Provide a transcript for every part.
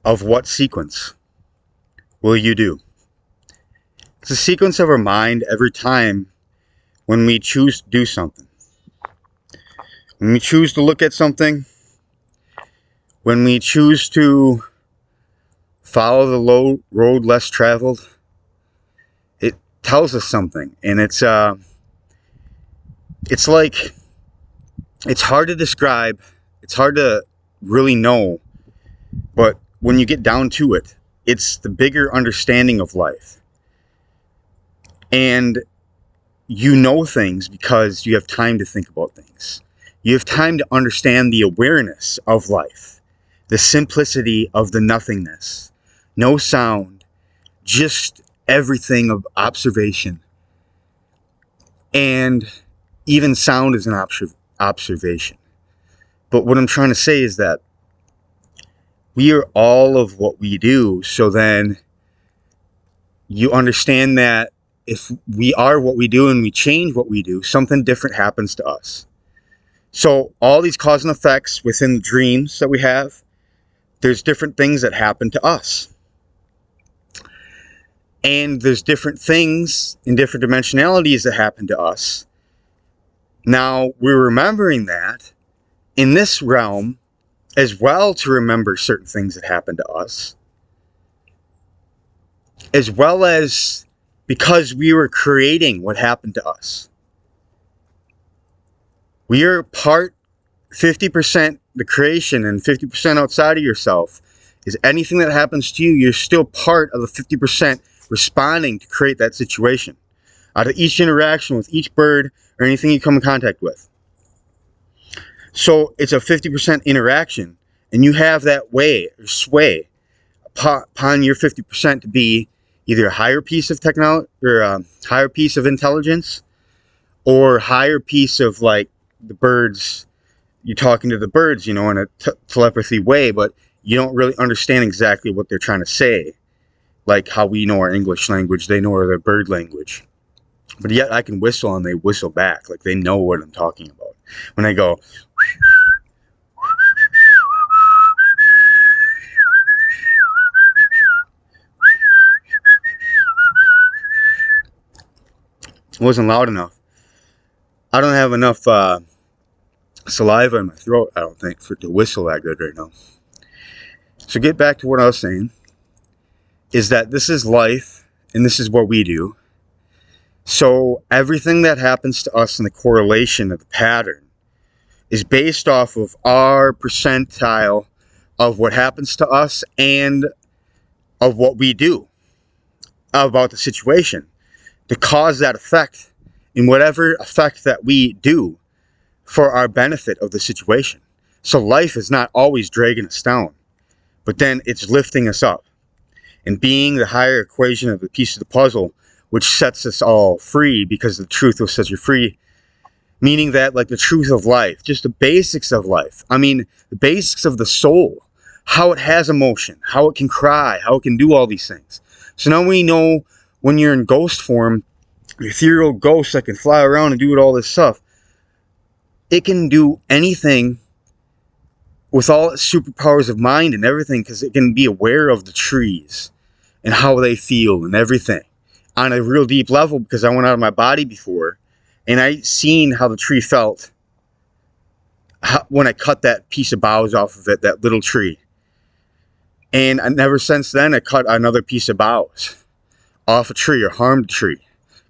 of what sequence will you do? It's a sequence of our mind every time when we choose to do something. When we choose to look at something, when we choose to follow the road less traveled, it tells us something. And it's like, it's hard to describe, it's hard to really know, but when you get down to it, it's the bigger understanding of life. And you know things because you have time to think about things. You have time to understand the awareness of life, the simplicity of the nothingness. No sound, just everything of observation. And even sound is an observation. But what I'm trying to say is that we are all of what we do. So then you understand that if we are what we do and we change what we do, something different happens to us. So all these cause and effects within the dreams that we have, there's different things that happen to us. And there's different things in different dimensionalities that happen to us. Now, we're remembering that in this realm as well, to remember certain things that happen to us, as well as because we were creating what happened to us. We are part 50% the creation and 50% outside of yourself. Is anything that happens to you, you're still part of the 50% responding to create that situation out of each interaction with each bird or anything you come in contact with. So it's a 50% interaction, and you have that way or sway upon your 50% to be either a higher piece of technology or a higher piece of intelligence, or higher piece of like the birds. You're talking to the birds, in a telepathy way, but you don't really understand exactly what they're trying to say. Like how we know our English language, they know their bird language. But yet I can whistle and they whistle back. Like they know what I'm talking about. When I go, it wasn't loud enough. I don't have enough saliva in my throat, I don't think, to whistle that good right now. So get back to what I was saying, is that this is life, and this is what we do. So everything that happens to us in the correlation of the pattern is based off of our percentile of what happens to us and of what we do about the situation to cause that effect in whatever effect that we do for our benefit of the situation. So life is not always dragging us down, but then it's lifting us up and being the higher equation of the piece of the puzzle, which sets us all free, because the truth will set you free. Meaning that, like, the truth of life, just the basics of life. I mean, the basics of the soul, how it has emotion, how it can cry, how it can do all these things. So now we know when you're in ghost form, ethereal ghost that can fly around and do all this stuff, it can do anything with all its superpowers of mind and everything, because it can be aware of the trees and how they feel and everything on a real deep level, because I went out of my body before and I seen how the tree felt when I cut that piece of boughs off of it, that little tree. And I never since then I cut another piece of boughs off a tree or harmed a tree,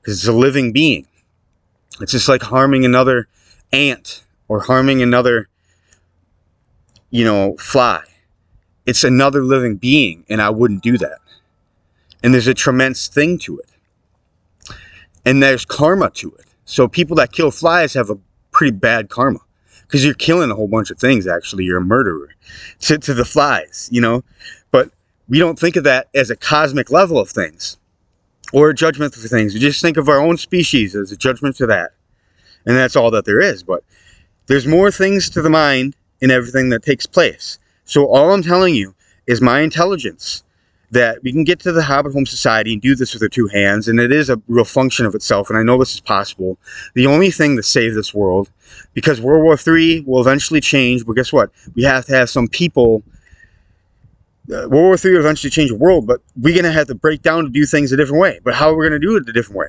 because it's a living being. It's just like harming another ant or harming another, fly. It's another living being, and I wouldn't do that. And there's a tremendous thing to it. And there's karma to it. So people that kill flies have a pretty bad karma, because you're killing a whole bunch of things, actually. You're a murderer to the flies, But we don't think of that as a cosmic level of things or a judgment for things. We just think of our own species as a judgment to that. And that's all that there is. But there's more things to the mind in everything that takes place. So all I'm telling you is my intelligence, that we can get to the Hobbit Home Society and do this with our two hands, and it is a real function of itself, and I know this is possible. The only thing to save this world, because World War III will eventually change, but guess what? We have to have some people World War III will eventually change the world, but we're going to have to break down to do things a different way. But how are we going to do it a different way?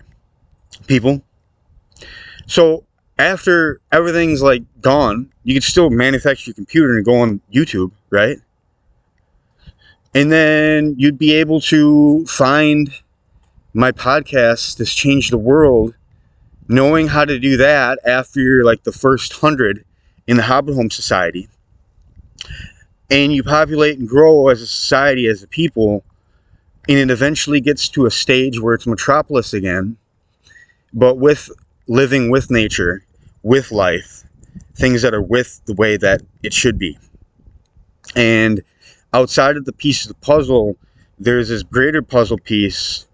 People. So after everything's like gone, you can still manufacture your computer and go on YouTube, right? And then you'd be able to find my podcast, This Changed the World, knowing how to do that after you're like the first 100 in the Hobbit Home Society. And you populate and grow as a society, as a people, and it eventually gets to a stage where it's metropolis again, but with living with nature, with life, things that are with the way that it should be. And outside of the piece of the puzzle, there's this greater puzzle piece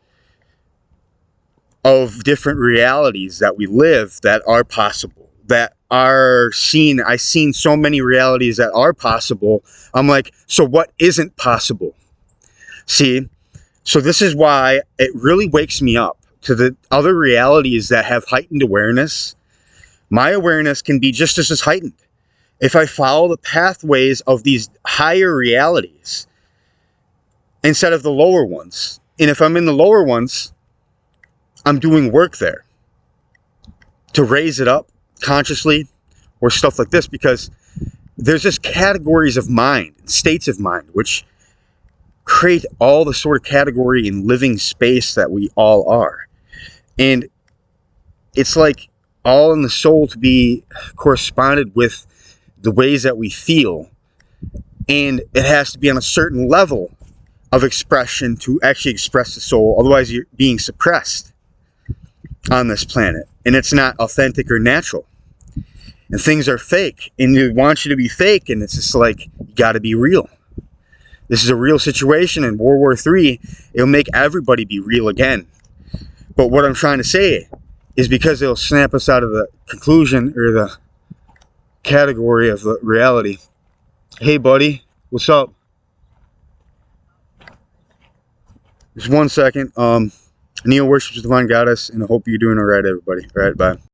of different realities that we live that are possible, that are seen. I've seen so many realities that are possible. I'm like, so what isn't possible? See, so this is why it really wakes me up to the other realities that have heightened awareness. My awareness can be just as heightened if I follow the pathways of these higher realities instead of the lower ones. And if I'm in the lower ones, I'm doing work there to raise it up consciously or stuff like this, because there's just categories of mind, states of mind, which create all the sort of category and living space that we all are. And it's like all in the soul to be corresponded with the ways that we feel. And it has to be on a certain level of expression to actually express the soul. Otherwise, you're being suppressed on this planet. And it's not authentic or natural. And things are fake. And they want you to be fake. And it's just like, you got to be real. This is a real situation. In World War III, it'll make everybody be real again. But what I'm trying to say is because it'll snap us out of the conclusion or the category of the reality. Hey, buddy. What's up? Just 1 second. Neil worships the divine goddess, and I hope you're doing all right, everybody. All right, bye.